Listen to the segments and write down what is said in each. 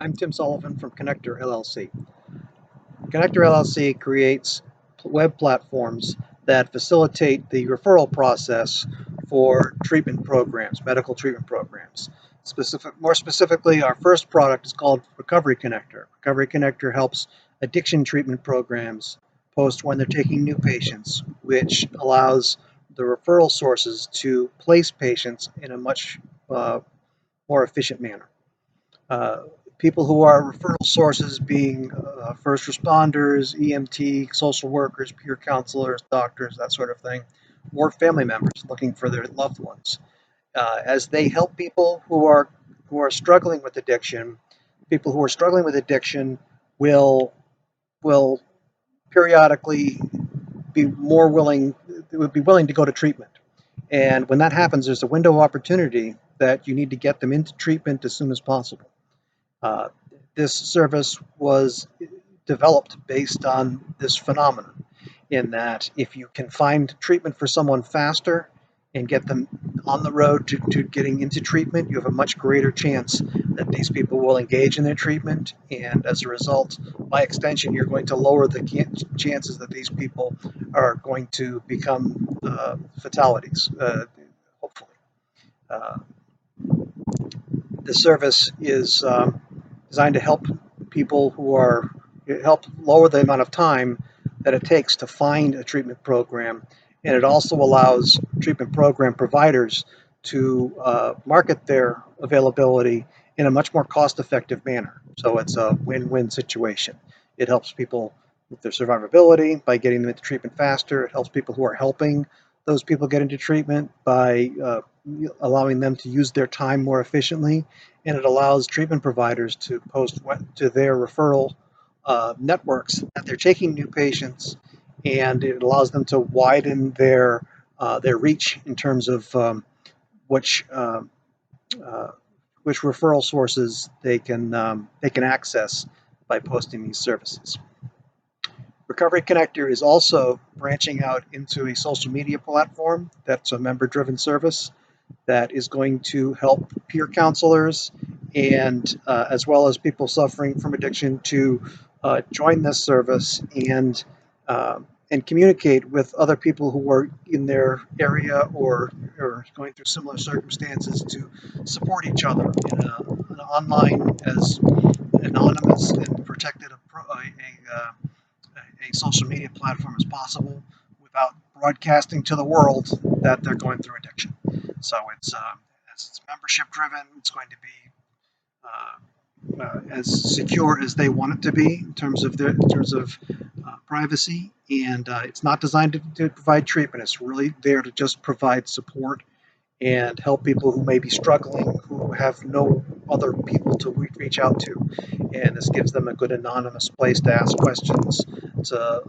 I'm Tim Sullivan from Connector LLC. Connector LLC creates web platforms that facilitate the referral process for treatment programs, medical treatment programs. More specifically, our first product is called Recovery Connector. Recovery Connector helps addiction treatment programs post when they're taking new patients, which allows the referral sources to place patients in a much more efficient manner. Uh, People who are referral sources being first responders, EMT, social workers, peer counselors, doctors, that sort of thing, or family members looking for their loved ones. As they help people who are struggling with addiction, people who are struggling with addiction will periodically be more willing would be willing to go to treatment. And when that happens, there's a window of opportunity that you need to get them into treatment as soon as possible. Uh, this service was developed based on this phenomenon, in that if you can find treatment for someone faster and get them on the road to getting into treatment, you have a much greater chance that these people will engage in their treatment. And as a result, by extension, you're going to lower the chances that these people are going to become fatalities, hopefully. Uh, the service is designed to help people help lower the amount of time that it takes to find a treatment program, and it also allows treatment program providers to market their availability in a much more cost-effective manner. So it's a win-win situation. It helps people with their survivability by getting them into treatment faster. It helps people who are helping those people get into treatment by allowing them to use their time more efficiently, and it allows treatment providers to post to their referral networks that they're taking new patients, and it allows them to widen their reach in terms of which uh, which referral sources they can access by posting these services. Recovery Connector is also branching out into a social media platform that's a member-driven service that is going to help peer counselors and as well as people suffering from addiction to join this service and communicate with other people who are in their area or going through similar circumstances to support each other in an online as anonymous and protected a social media platform as possible without broadcasting to the world that they're going through addiction. So as it's membership driven, it's going to be as secure as they want it to be in terms of privacy, and it's not designed to provide treatment. It's really there to just provide support and help people who may be struggling, who have no other people to reach out to. And this gives them a good anonymous place to ask questions, to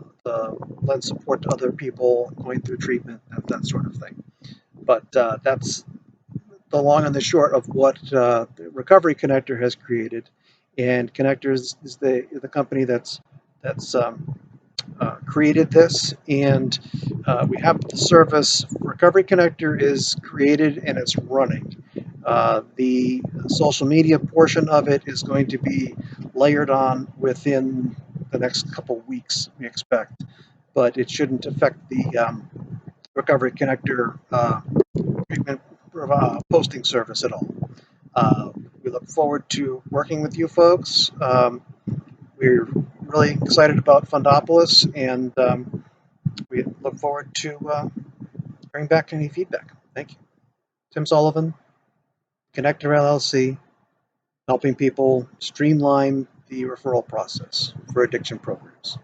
lend support to other people going through treatment, that sort of thing. But that's the long and the short of what the Recovery Connector has created. And Connector is the company that's created this, and we have the service. Recovery Connector is created and it's running. The social media portion of it is going to be layered on within the next couple weeks, we expect, but it shouldn't affect the Recovery Connector treatment posting service at all. We look forward to working with you folks. We're really excited about Fundopolis, and we look forward to bringing back any feedback. Thank you. Tim Sullivan, Connector LLC, helping people streamline the referral process for addiction programs.